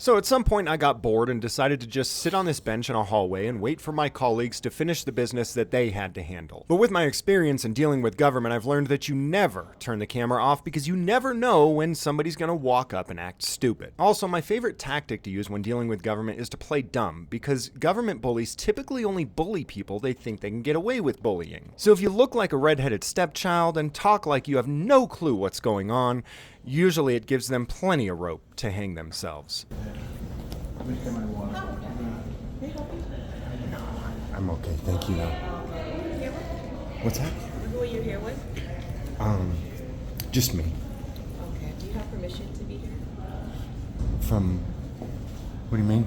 So at some point I got bored and decided to just sit on this bench in a hallway and wait for my colleagues to finish the business that they had to handle. But with my experience in dealing with government, I've learned that you never turn the camera off because you never know when somebody's gonna walk up and act stupid. Also, my favorite tactic to use when dealing with government is to play dumb, because government bullies typically only bully people they think they can get away with bullying. So if you look like a redheaded stepchild and talk like you have no clue what's going on, usually it gives them plenty of rope to hang themselves. I'm okay, thank you. What's that? Who are you here with? Just me. Okay. Do you have permission to be here? From... what do you mean?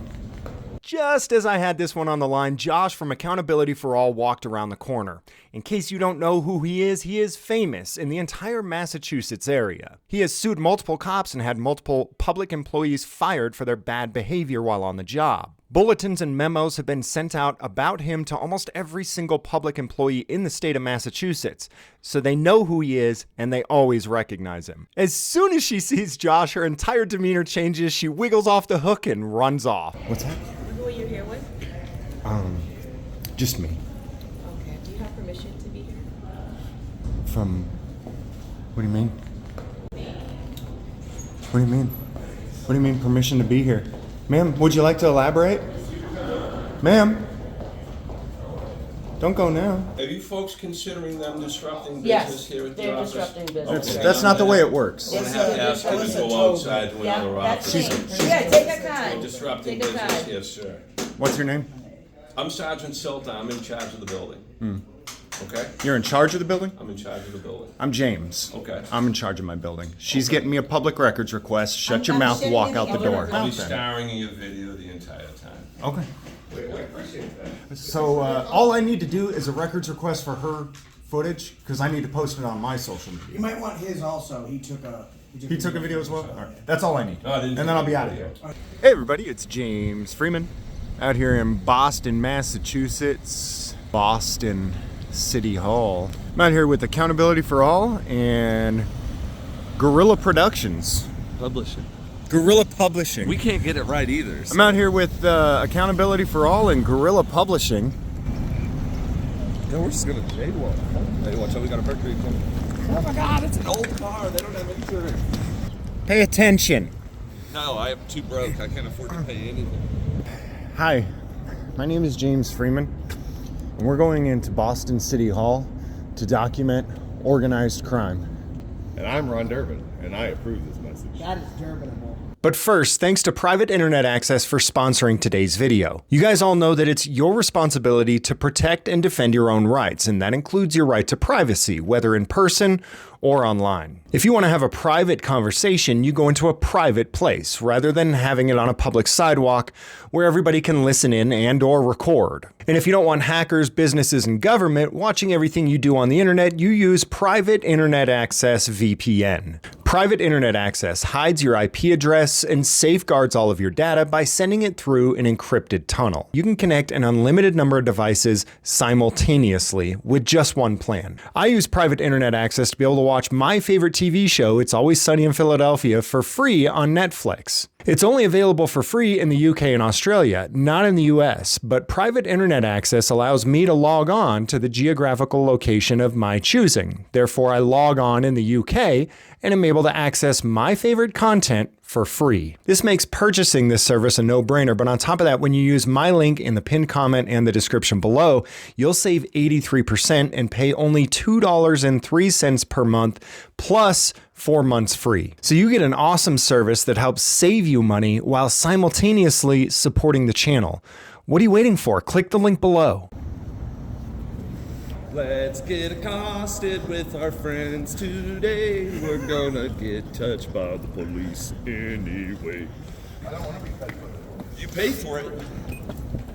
Just as I had this one on the line, Josh from Accountability for All walked around the corner. In case you don't know who he is famous in the entire Massachusetts area. He has sued multiple cops and had multiple public employees fired for their bad behavior while on the job. Bulletins and memos have been sent out about him to almost every single public employee in the state of Massachusetts, so they know who he is and they always recognize him. As soon as she sees Josh, her entire demeanor changes, she wiggles off the hook and runs off. What's that? Who are you here with? Just me. Okay. Do you have permission to be here? From... what do you mean? What do you mean? What do you mean permission to be here? Ma'am, would you like to elaborate? Ma'am? Don't go now. Are you folks considering them disrupting business Yes, here at the they're office? disrupting business. That's not the way it works. I'm gonna have to ask you to go outside to another office. Yeah, take a card. Disrupting Take a business card. here, sir. What's your name? I'm Sergeant Silta, I'm in charge of the building. Okay? You're in charge of the building? I'm in charge of the building. I'm James. Okay. I'm in charge of my building. She's getting me a public records request. Shut your mouth, walk out the door. I'll be starring in your video the entire time. Okay. So all I need to do is a records request for her footage, because I need to post it on my social media. You might want his also. He took a video as well? All right. That's all I need. No, I didn't And take then I'll a be out of video. here. Hey everybody, it's James Freeman out here in Boston, Massachusetts. Boston City Hall. I'm out here with Accountability for All and Guerrilla Productions. Publishing. Guerrilla Publishing. We can't get it right either. So. I'm out here with Accountability for All and Guerrilla Publishing. Yeah, we're just gonna jaywalk. Hey, watch out, we got a Mercury coming. Oh my god, it's an old car. They don't have insurance. Pay attention. No, I am too broke. I can't afford to pay anything. Hi, my name is James Freeman, and we're going into Boston City Hall to document organized crime. And I'm Ron Durbin, and I approve this message. That is Durbinable. But first, thanks to Private Internet Access for sponsoring today's video. You guys all know that it's your responsibility to protect and defend your own rights, and that includes your right to privacy, whether in person or online. If you want to have a private conversation, you go into a private place rather than having it on a public sidewalk where everybody can listen in and or record. And if you don't want hackers, businesses, and government watching everything you do on the internet, you use Private Internet Access VPN. Private Internet Access hides your IP address and safeguards all of your data by sending it through an encrypted tunnel. You can connect an unlimited number of devices simultaneously with just one plan. I use Private Internet Access to be able to watch my favorite TV show, It's Always Sunny in Philadelphia, for free on Netflix. It's only available for free in the UK and Australia, not in the US, but Private Internet Access allows me to log on to the geographical location of my choosing. Therefore, I log on in the UK and am able to access my favorite content for free. This makes purchasing this service a no-brainer, but on top of that, when you use my link in the pinned comment and the description below, you'll save 83% and pay only $2.03 per month, plus 4 months free. So you get an awesome service that helps save you money while simultaneously supporting the channel. What are you waiting for? Click the link below. Let's get accosted with our friends today. We're gonna get touched by the police anyway. I don't want to be paid for it. You pay for it,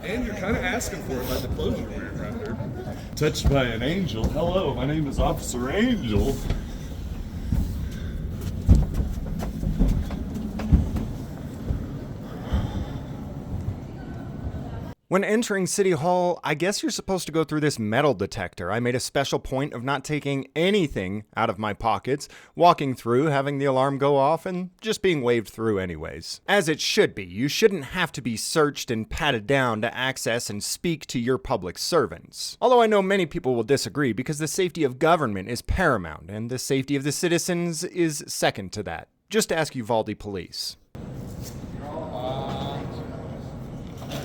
and you're kind of asking for it by the clothes you're wearing right there. Touched by an angel. Hello, my name is Officer Angel. When entering City Hall, I guess you're supposed to go through this metal detector. I made a special point of not taking anything out of my pockets, walking through, having the alarm go off, and just being waved through anyways. As it should be. You shouldn't have to be searched and patted down to access and speak to your public servants. Although I know many people will disagree because the safety of government is paramount, and the safety of the citizens is second to that. Just ask Uvalde Police.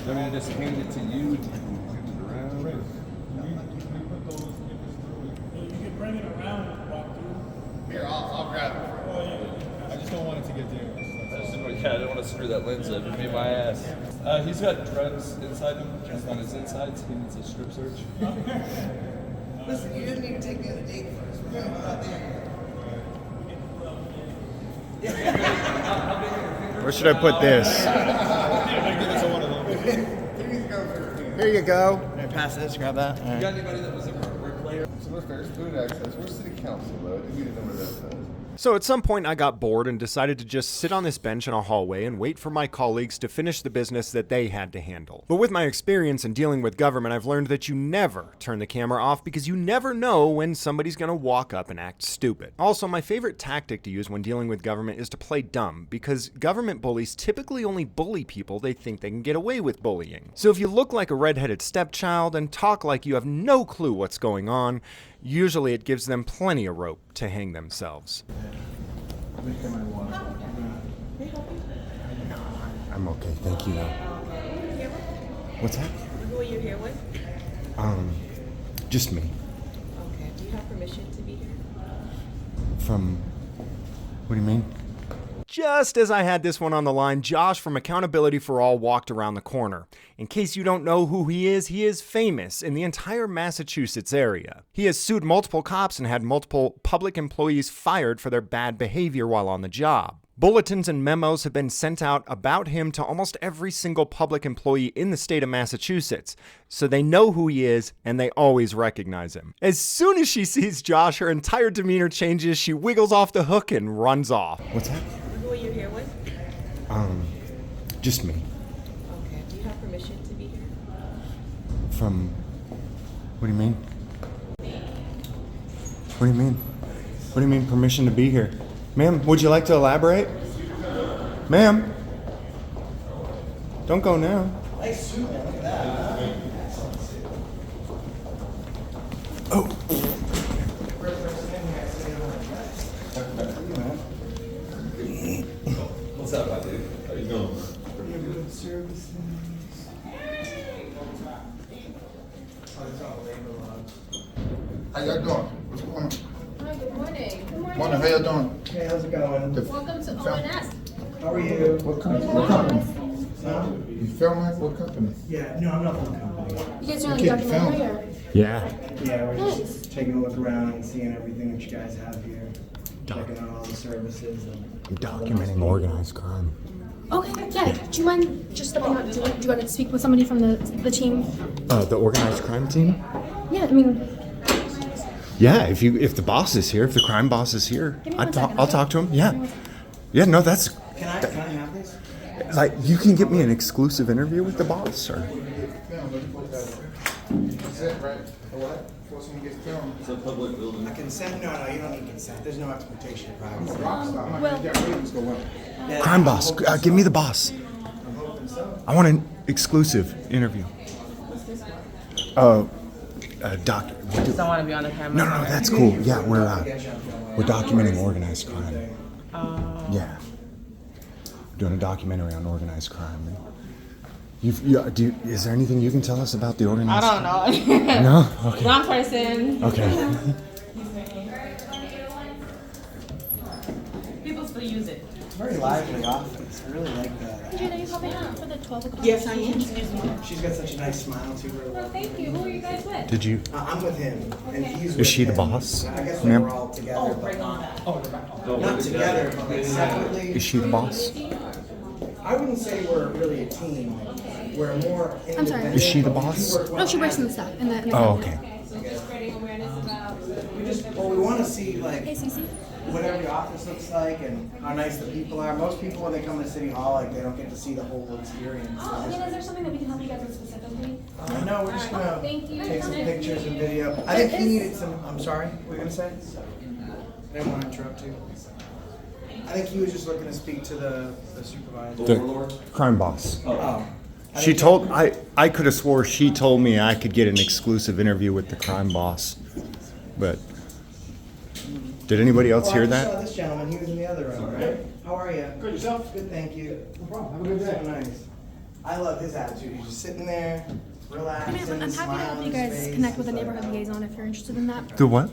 I'm gonna just hand it to you. You can bring it around and walk through. Here, I'll grab it. I just don't want it to get damaged. I don't want to screw that lens up. It'd be my ass. He's got drugs inside him, just on his insides. He needs a strip search. Listen, you didn't need to take me on a date first. We're going out there. Where should I put this? Here you go. Can I pass this? Grab that. You got anybody that was a work player? So there's food access. Where's city council though? We didn't know where that was. So at some point I got bored and decided to just sit on this bench in a hallway and wait for my colleagues to finish the business that they had to handle. But with my experience in dealing with government, I've learned that you never turn the camera off because you never know when somebody's gonna walk up and act stupid. Also, my favorite tactic to use when dealing with government is to play dumb because government bullies typically only bully people they think they can get away with bullying. So if you look like a redheaded stepchild and talk like you have no clue what's going on, usually it gives them plenty of rope to hang themselves. I'm okay, thank you. What's that? Who are you here with? Just me. Okay. Do you have permission to be here? From... What do you mean? Just as I had this one on the line, Josh from Accountability for All walked around the corner. In case you don't know who he is famous in the entire Massachusetts area. He has sued multiple cops and had multiple public employees fired for their bad behavior while on the job. Bulletins and memos have been sent out about him to almost every single public employee in the state of Massachusetts, so they know who he is and they always recognize him. As soon as she sees Josh, her entire demeanor changes, she wiggles off the hook and runs off. What's that? Who are you here with? Just me. Okay. Do you have permission to be here? From... What do you mean? What do you mean? What do you mean permission to be here? Ma'am, would you like to elaborate? Ma'am? Don't go now. Nice suit, man. Look at that. Oh. What's up, my dude? How you doing? Good services. How y'all doing? What's going on? Hi, good morning. Good morning. Morning, how y'all doing? Hey, how's it going? Welcome to ONS. How are you? What company? You filming? What company? Yeah, no, I'm not from the company. You guys are on the Kid documentary film. or? Yeah. Yeah, we're just taking a look around and seeing everything that you guys have here. Checking out all the services. And Documenting organized crime. Okay, yeah. Do you mind just stepping out? Do you want to speak with somebody from the team? The organized crime team? Yeah, I mean, Yeah, if the boss is here, if the crime boss is here, Give me one second, I'll okay? talk to him. Yeah. Yeah, no, that's... Can I have this? Like, you can get me an exclusive interview with the boss, or... That's it, right? For what? Before someone gets filmed. It's a public building. Consent? No, you don't need consent. There's no expectation of privacy. well, Crime boss, give me the boss. I want an exclusive interview. Doctor. Just don't want to be on the camera. No, that's cool. Yeah, we're documenting organized crime. Yeah, we're doing a documentary on organized crime. Is there anything you can tell us about the organized? I don't know. No. Okay. Wrong person. Okay. People still use it. It's a very lively office. I really like that. Jane, are you coming out for the 12 o'clock? Yes, I am. She's got such a nice smile to her. Well, thank you. Who are you guys with? Did you? I'm with him, and he's Is with she the him. boss, I guess ma'am? we're all together, but not together, but like separately. Is she the boss? I wouldn't say we're really a team. We're more. I'm sorry. Is she the boss? No, she works in the staff. In the Oh, okay. We want to see like. Hey, Cece. what every office looks like and how nice the people are. Most people when they come to City Hall, like they don't get to see the whole experience. Oh, I mean, is there something that we can help you guys with specifically? No, we're just gonna Thank you. take some pictures and video. I think he needed some. I'm sorry. What were you gonna say? I didn't want to interrupt you. I think he was just looking to speak to the supervisor. The crime boss. Oh. She told I could have swore she told me I could get an exclusive interview with the crime boss, but did anybody else hear I that? saw this gentleman. He was in the other room, right? How are you? Good, yourself? Good, thank you. No problem. Have a good day. So nice. I love his attitude. He's just sitting there, relaxing, I'm happy to smile help on you his guys face. connect with a It's like, neighborhood liaison if you're interested in that. The what?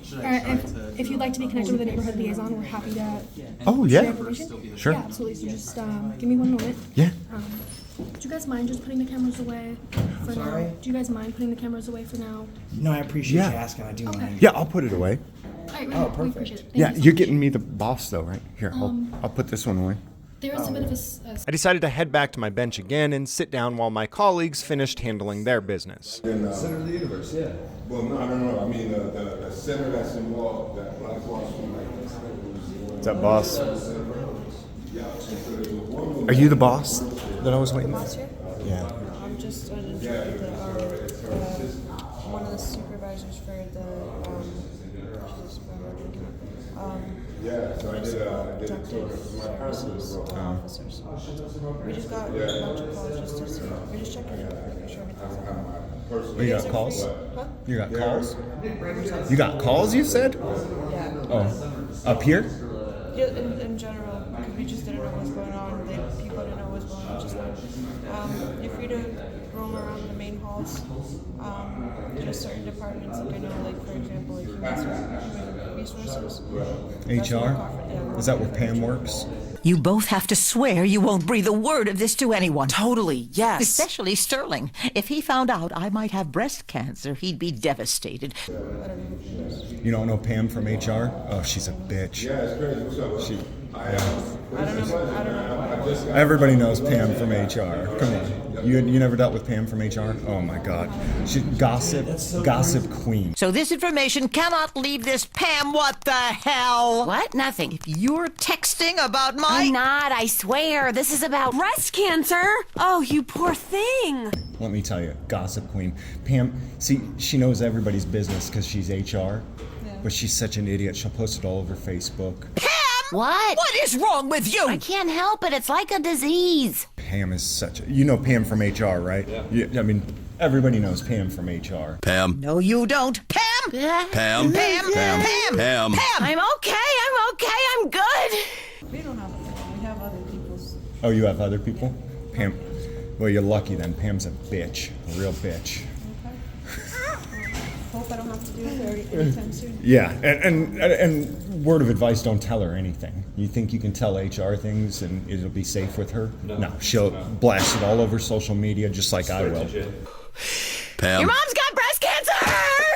If you'd like to be connected with a neighborhood liaison, we're happy to Oh share yeah. information. Sure. Yeah, absolutely. So just give me one moment. Yeah. Do you guys mind just putting the cameras away for Sorry? now? Do you guys mind putting the cameras away for now? No, I appreciate Yeah. you asking. I do Okay. mind. Yeah, I'll put it away. All right, Oh, we perfect. appreciate it. Thank Yeah, you so you're much. getting me the boss though, right? Here, I'll put this one away. There is a bit of I decided to head back to my bench again and sit down while my colleagues finished handling their business. Center of the universe, yeah. Well, no. I mean, the center that's involved, that Black Wall Street. What's up, boss? Are you the boss that I was waiting for? Yeah. I'm just one of the supervisors for the Yeah, so I did a tour of my services personal officers. We just got a bunch of calls just to see. We're just checking in, making sure everything's You got calls? Huh? You got calls? You got calls, you said? Yeah. Oh, up here? Yeah, in general, because we just didn't know what was going on. People didn't know what was going on just now. You're free to roam around the main halls. Just certain departments, like I know, like for example, like human resources. That's HR? yeah. Is that where Pam works? You both have to swear you won't breathe a word of this to anyone. Totally, yes. Especially Sterling. If he found out I might have breast cancer, he'd be devastated. You don't know Pam from HR? Oh, she's a bitch. Yeah, it's crazy. What's up? She, I don't know. everybody knows Pam from HR. Come on. You never dealt with Pam from HR? Oh my God. She gossip queen. So this information cannot leave this Pam. What the hell? What? Nothing. If you're texting about my... I'm not, I swear. This is about breast cancer. Oh, you poor thing. Let me tell you, gossip queen. Pam, see, she knows everybody's business because she's HR, but she's such an idiot. She'll post it all over Facebook. Pam! What? What is wrong with you? I can't help it. It's like a disease. Pam is such a... You know Pam from HR, right? Yeah. I mean, everybody knows Pam from HR. Pam. No, you don't. Pam! Pam. Pam! Pam. Pam! I'm okay. I'm good. We don't have them. We have other people's. Oh, you have other people? Pam... Well, you're lucky then. Pam's a bitch. A real bitch. Hope I don't have to do it anytime soon. Yeah, and word of advice, don't tell her anything. You think you can tell HR things and it'll be safe with her? No, she'll blast it all over social media just like I will. Pam. Your mom's got breast cancer!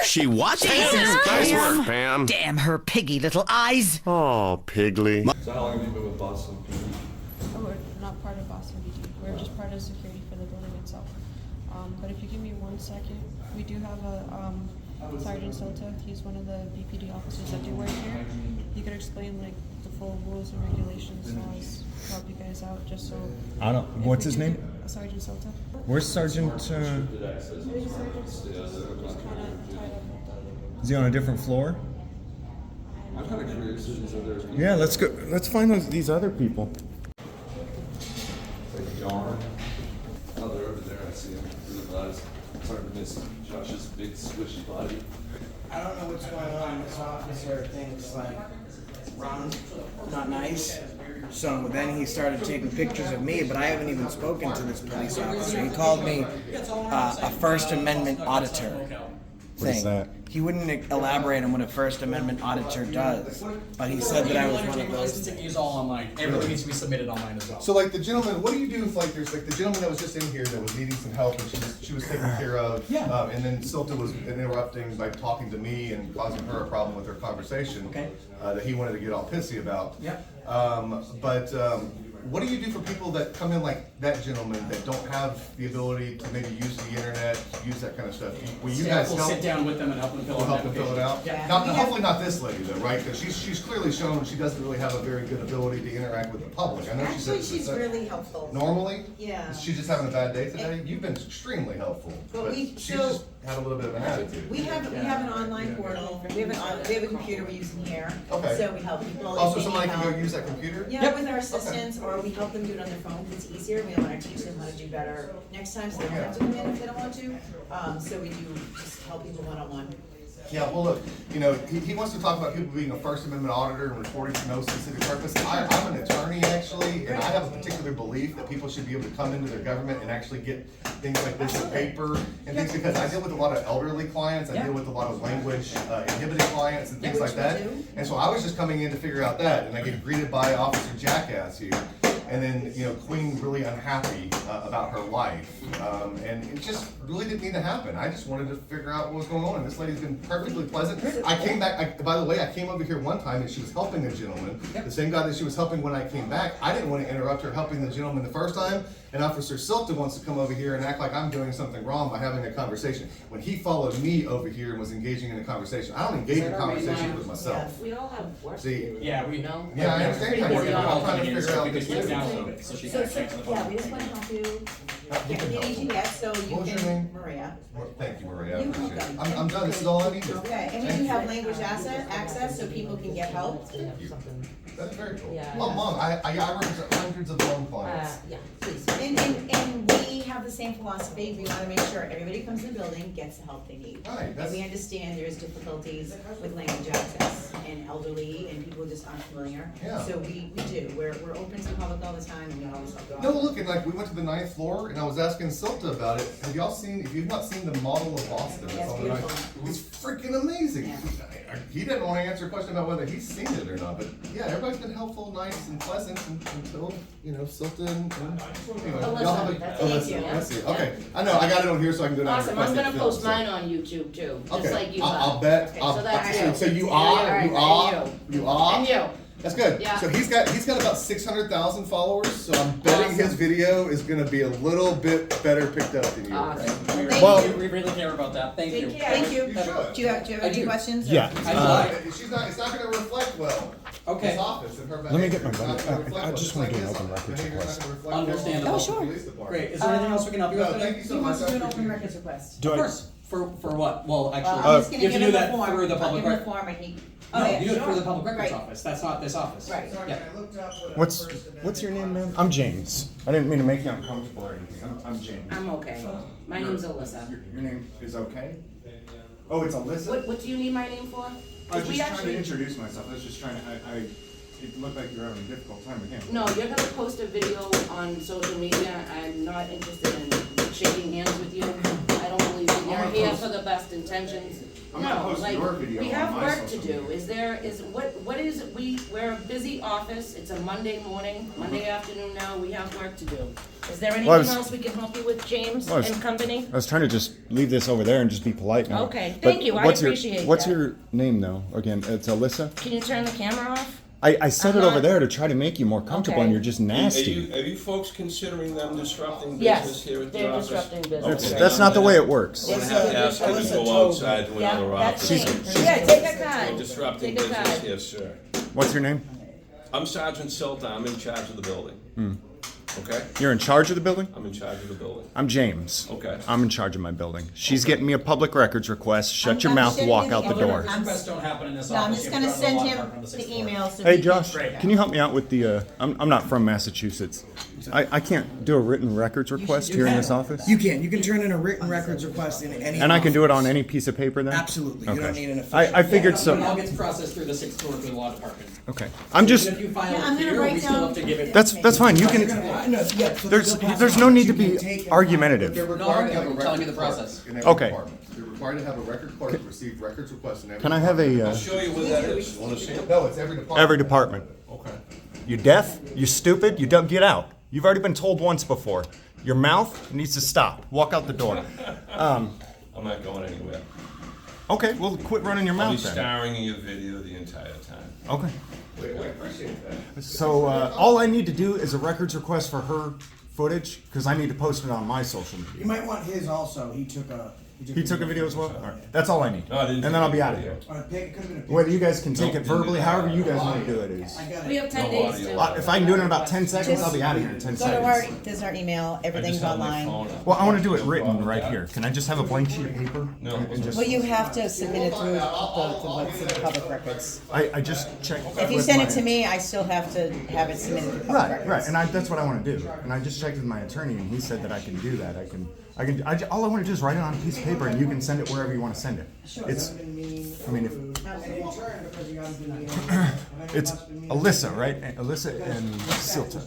She what? Nice work, Pam. Damn her piggy little eyes. Oh, Piggly. So how long have you been with Boston PD? Oh, we're not part of Boston BG. We're just part of security for the building itself. But if you give me 1 second, we do have a Sergeant Sota. He's one of the BPD officers that do work here. He could explain like the full rules and regulations laws, help you guys out, just so. I don't... What's his name? Sergeant Sota. Where's Sergeant... Just kind of tied up with Is he on a different floor? I'm kind of curious who these other people. Yeah, let's go. Let's find these other people. Like John. Oh, they're over there. I see them. Really glad. It's hard to miss Josh's big squishy body. I don't know what's going on. This officer thinks like Ron's not nice. So then he started taking pictures of me, but I haven't even spoken to this police officer. He called me a First Amendment auditor. What is that? He wouldn't elaborate on what a First Amendment auditor does, but he said that I was one of those. Licensing is all online. Everything needs to be submitted online as well. So, like the gentleman, what do you do if like there's like the gentleman that was just in here that was needing some help and she was taken care of, and then Silta was interrupting by talking to me and causing her a problem with her conversation that he wanted to get all pissy about. what do you do for people that come in like that gentleman that don't have the ability to maybe use the internet, use that kind of stuff? Will you guys We'll help? sit down with them and help them fill out the fill it out? Yeah. Now, hopefully not this lady though, right? Because she's clearly shown she doesn't really have a very good ability to interact with the public. I know Actually, she's really helpful. Normally? Yeah. She's just having a bad day today? You've been extremely helpful. But She's so- just had a little bit of an attitude. We have an online portal. We have a computer we're using here. Okay. So we help people. Oh, if so they somebody need can go help. use that computer? Yeah, with our assistants, or we help them do it on their phone because it's easier. We want to teach them how to do better next time, so they don't have to come in if they don't want to. So we do just help people one-on-one. Yeah, well, look, you know, he wants to talk about people being a First Amendment auditor and reporting for no specific purpose. I'm an attorney, actually, and I have a particular belief that people should be able to come into their government and actually get things like this in paper and things, because I deal with a lot of elderly clients, I deal with a lot of language inhibited clients and things like that. And so I was just coming in to figure out that, and I get greeted by Officer Jackass here. And then, you know, Queen really unhappy about her life. And it just really didn't need to happen. I just wanted to figure out what was going on. And this lady's been perfectly pleasant. I came back, by the way, I came over here one time and she was helping a gentleman. The same guy that she was helping when I came back. I didn't want to interrupt her helping the gentleman the first time. And Officer Silta wants to come over here and act like I'm doing something wrong by having a conversation. When he followed me over here and was engaging in a conversation, I don't engage in conversations with myself. We all have work See, to do. Yeah, we know. Yeah, I understand how you're I'm trying to figure out this too. down a little bit so she can actually answer the phone. Yeah, we just want to help you. Get anything yet, so you What was your can, name? Maria. Thank you, Maria. I You're appreciate it. welcome. I'm done. This is all I needed. Okay, and we do have language access so people can get help. That's very cool. Yeah. Oh, Mom, I represent hundreds of loan clients. Yeah, please. And we have the same philosophy. We want to make sure everybody who comes in the building gets the help they need. Right, And that's- we understand there's difficulties with language access and elderly and people who just aren't familiar. Yeah. So we do. We're open to the public all the time and we always help. No, look, and like we went to the 9th floor and I was asking Silta about it. Have y'all seen, if you've not seen the model of Boston, Yeah, it's on the 9th, beautiful. it's freaking amazing. Yeah. He didn't want to answer a question about whether he's seen it or not, but yeah, everybody's been helpful, nice, and pleasant until, you know, Silta and anyway, y'all have a, Thank you. let's see. Okay, I know, I got it on here so I can go down and Awesome, request I'm it gonna filled, post so. mine on YouTube too, just Okay, like you I'll have. bet. Okay, I'll, so that's so, you. so you Yeah, are, alright, you are, and you are. And you. That's good. Yeah. So he's got about 600,000 followers. So I'm betting his video is going to be a little bit better picked up than yours. Awesome. We really care about that. Thank you. Thank you. You should. Do you have I any do. questions? Yeah. It's not going to reflect well. Okay. His office and her Let me get my behavior. It's not buddy. gonna reflect I well. just wanna do an His open records behavior's not request. gonna reflect well Understandable. on Oh, sure. the police department. Great. Is there anything else we can help you No, with thank today? you so He much. wants to do an I open appreciate records request. Do Of I- course. For what? Well, actually, I'm just you gonna have to give do him the that form. through the I'll public give him the record. form and he. No, yeah, you do it sure. through the public records Right. office. That's not this office. Right. Yeah. What's your name, ma'am? I'm James. I didn't mean to make you uncomfortable or anything. I'm James. I'm okay. My name's Alyssa. Your name is okay? Oh, it's Alyssa? What do you need my name for? I was We just trying to actually- introduce myself. I was just trying to, it looked like you were having a difficult time with him. No, you're gonna post a video on social media. I'm not interested in shaking hands with you. I don't believe that you're here for the best intentions. I'm gonna No, post like, your video we on have my work to social do. We're a busy office. It's a Monday morning, Monday afternoon now. We have work to do. Is there anything Well, I was- else we can help you with, James Well, I was- and company? I was trying to just leave this over there and just be polite now. Okay, But thank you. I what's appreciate What's that. your name, though? Again, it's Alyssa? Can you turn the camera off? I set it I'm over not- there to try to make you more comfortable, Okay. and you're just nasty. Are you folks considering them disrupting business Yes, here at the they're office? disrupting business. That's not the way it works. I'm gonna have to ask them to go outside to Yeah, another that's office. me. Yeah, take a You're card. disrupting Take a business card. here, sir. What's your name? I'm Sergeant Silta, I'm in charge of the building. Okay? You're in charge of the building? I'm in charge of the building. I'm James. Okay. I'm in charge of my building. She's getting me a public records request. Shut your I'm mouth, sending walk him out the the door. Public requests don't happen in this No, office. I'm just You gonna have to go to send the law him department on the sixth floor. email so Hey he can. Josh, can you help me out with the, I'm not from Massachusetts. I can't do a written records request here in this office? You can turn in a written records request in any. And I can do it on office. any piece of paper then? Absolutely. You Okay. don't need an official. I figured It so. all gets processed through the sixth floor through the law department. Okay. I'm just, Even if you file Yeah, I'm it gonna here, write we still down- have to give it. that's fine. You can, No, yeah, so there's they'll pass there's it no on, need but to you be can take it. They're argumentative. required to have a record telling you the clerk process. in every Okay. department. You're required to have a record clerk receive records requests in every Can I have department. a, I'll show you where that is. Want to see it? No, it's every department. every department? Okay. You deaf? You stupid? You don't get out. You've already been told once before. Your mouth needs to stop. Walk out the door. I'm not going anywhere. Okay, well, quit running your I'll be mouth then. starring in your video the entire time. Okay. Wait, I appreciate that. So all I need to do is a records request for her footage because I need to post it on my social media. You might want his also. He took a video as well? All right. That's all I need. No, I didn't and then I'll be out of here. Whether you guys can take it verbally, however you guys want to do it is. We have 10 days to. If I can do it in about 10 seconds, I'll be out of here in 10 Go to our, seconds. there's our email, everything's online. Well, I want to do it written right here. Can I just have a blank sheet of paper? No. And just, Well, you have to submit it through the public records. I just checked. If you with send my- it to me, I still have to have it submitted to public records. Right, and that's what I want to do. And I just checked with my attorney, and he said that I can do that. All I want to do is write it on a piece of paper, and you can send it wherever you want to send it. It's, I mean, it's Alyssa, right? Alyssa and Silta.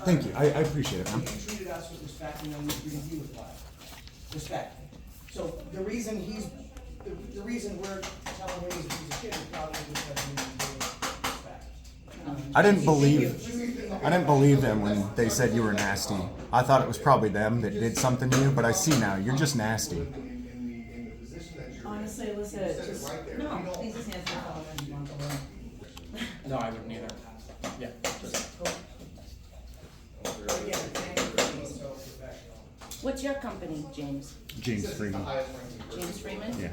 Thank you. I appreciate it, man. He treated us with respect, and then we treated you with what? Respect. So the reason the reason we're telling him he's a piece of shit is probably because we didn't give him respect. I didn't believe them when they said you were nasty. I thought it was probably them that did something to you, but I see now you're just nasty. Honestly, Alyssa, just, no, please just answer the phone and you want the room. No, I wouldn't either. Yeah. What's your company, James? James Freeman. James Freeman? Yeah.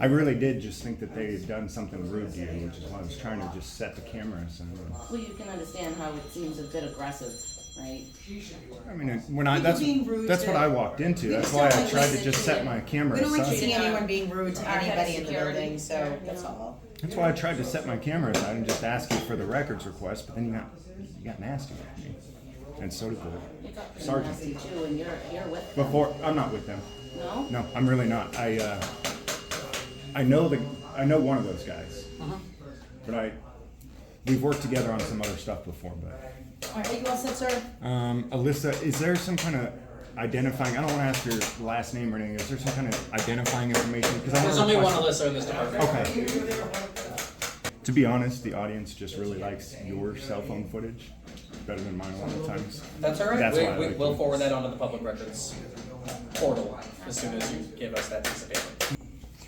I really did just think that they had done something rude to you, which is why I was trying to just set the camera. So. Well, you can understand how it seems a bit aggressive, right? I mean, that's what I walked into. That's why I tried to just set my camera We don't like aside. seeing anyone being rude to Our head of anybody in the security. building, so that's all. That's why I tried to set my camera aside and just ask you for the records request, but then you got nasty with me, and so did You got the pretty sergeant. nasty too, and you're with them. Before, I'm not with them. No? No, I'm really not. I know one of those guys, but we've worked together on some other stuff before. But All right, are you all set, sir? Alyssa, is there some kind of identifying? I don't want to ask your last name or anything. Is there some kind of identifying information? Because There's only one Alyssa in this department. Okay. To be honest, the audience just really likes your cell phone footage better than mine a lot of times. That's all right. That's why I like We'll you. forward that onto the public records portal as soon as you give us that piece of paper.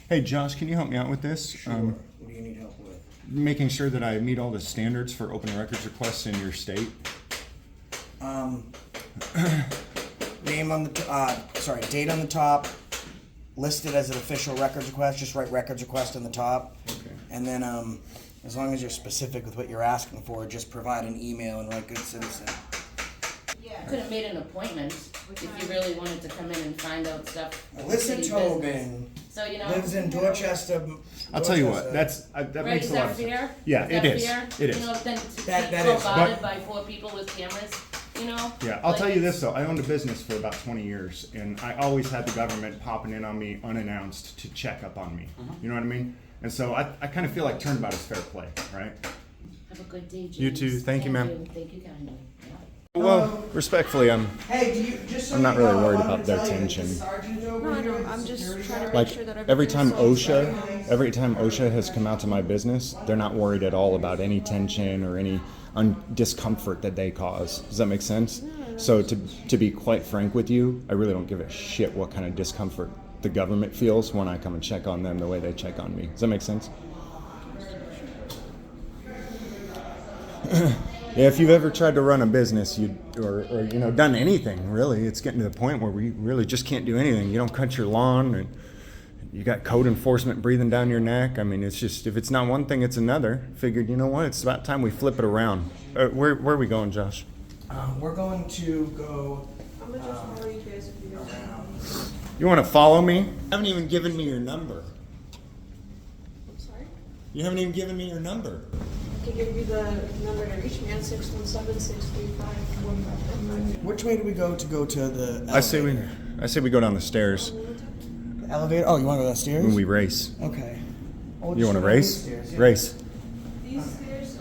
Hey, Josh, can you help me out with this? What do you need help with? Making sure that I meet all the standards for open records requests in your state. Name on the date on the top, listed as an official records request. Just write records request on the top, and then as long as you're specific with what you're asking for, just provide an email and write good citizen. Could have made an appointment if you really wanted to come in and find out stuff. Alyssa city Tobin business. So, you know. lives in Dorchester. I'll tell you what, that Right, makes is a lot that of sense. fair? Yeah, Is that it is. fair? It is. You know, then to That be is. bombarded But- by 4 people with cameras, you know? Yeah, I'll like- tell you this though, I owned a business for about 20 years, and I always had the government popping in on me unannounced to check up on me. You know what I mean? And so I kind of feel like turnabout is fair play, right? Have a good day, James. You too. Thank you, ma'am. Thank you kindly. Yeah. Well, respectfully, Hey, do you just? So I'm not you really know, worried I wanted about to their tell you that tension. the sergeant over No, I here don't. is I'm just security trying to guard. make like sure that every everything's time so every time OSHA has come out to my business, they're not worried at all about any tension or any discomfort that they cause. Does that make sense? So to be quite frank with you, I really don't give a shit what kind of discomfort the government feels when I come and check on them the way they check on me. Does that make sense? Yeah, if you've ever tried to run a business, or you know done anything really, it's getting to the point where we really just can't do anything. You don't cut your lawn, and you got code enforcement breathing down your neck. I mean, it's just if it's not one thing, it's another. Figured, you know what? It's about time we flip it around. Where are we going, Josh? We're going to go. I'm gonna just follow you guys if you guys. You want to follow me? You haven't even given me your number. I'm sorry. You haven't even given me your number. I can give you the number to reach me at 617-635-1555. Which way do we go to the? Elevator? I say we go down the stairs The elevator. Oh, you want to go downstairs? and we race. Okay. Well, You want to just go race? downstairs, yeah. Race. These stairs,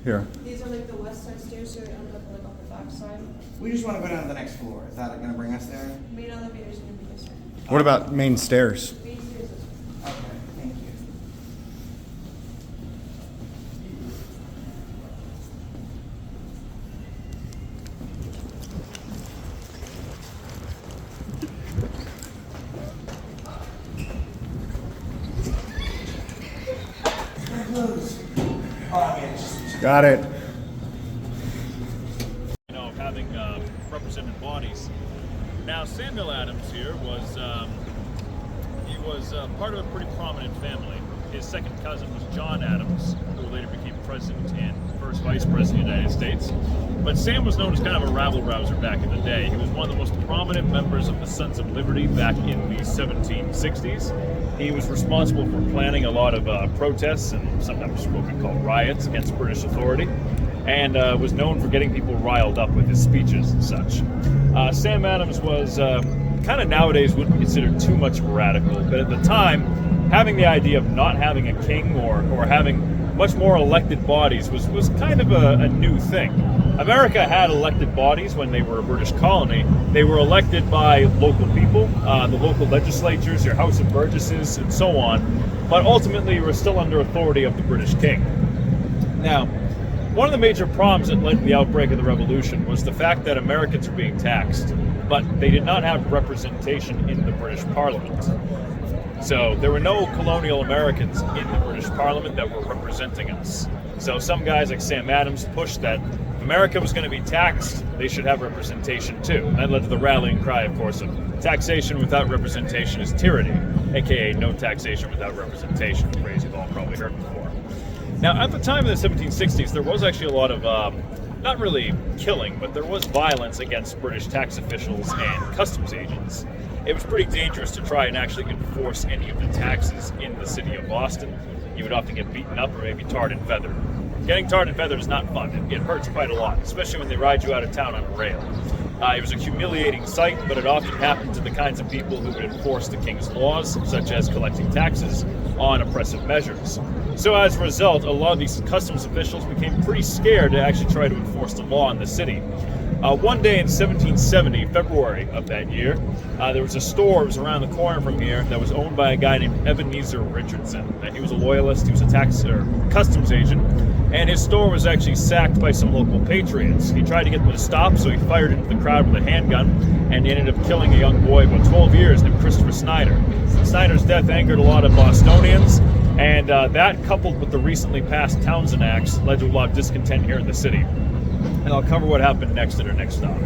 Here. these are like the west side stairs, so you end up like on the back side. We just want to go down to the next floor. Is that going to bring us there? Main elevator's gonna be this way. What about main stairs? Main stairs is this way. Okay. Thank you. Got it. You know, of having represented bodies. Now, Samuel Adams here was part of a pretty prominent family. His second cousin was John Adams, who later became president and first vice president of the United States. But Sam was known as kind of a rabble-rouser back in the day. He was one of the most prominent members of the Sons of Liberty back in the 1760s. He was responsible for planning a lot of protests and sometimes what we call riots against British authority, and was known for getting people riled up with his speeches and such. Sam Adams was kind of nowadays wouldn't be considered too much of a radical, but at the time, having the idea of not having a king or having much more elected bodies was kind of a new thing. America had elected bodies when they were a British colony. They were elected by local people, the local legislatures, your House of Burgesses, and so on, but ultimately were still under authority of the British king. Now, one of the major problems that led to the outbreak of the Revolution was the fact that Americans were being taxed, but they did not have representation in the British Parliament. So there were no colonial Americans in the British Parliament that were representing us. So some guys like Sam Adams pushed that if America was going to be taxed, they should have representation too. And that led to the rallying cry, of course, of taxation without representation is tyranny, aka no taxation without representation, a phrase you've all probably heard before. Now, at the time of the 1760s, there was actually a lot of, not really killing, but there was violence against British tax officials and customs agents. It was pretty dangerous to try and actually enforce any of the taxes in the city of Boston. You would often get beaten up or maybe tarred and feathered. Getting tarred and feathered is not fun. It hurts quite a lot, especially when they ride you out of town on a rail. It was a humiliating sight, but it often happened to the kinds of people who would enforce the king's laws, such as collecting taxes on oppressive measures. So as a result, a lot of these customs officials became pretty scared to actually try to enforce the law in the city. One day in 1770, February of that year, there was a store that was around the corner from here that was owned by a guy named Ebenezer Richardson. He was a loyalist, he was a customs agent, and his store was actually sacked by some local patriots. He tried to get them to stop, so he fired into the crowd with a handgun, and ended up killing a young boy of about 12 years named Christopher Snyder. Snyder's death angered a lot of Bostonians, and that, coupled with the recently passed Townsend Acts, led to a lot of discontent here in the city. And I'll cover what happened next at our next stop.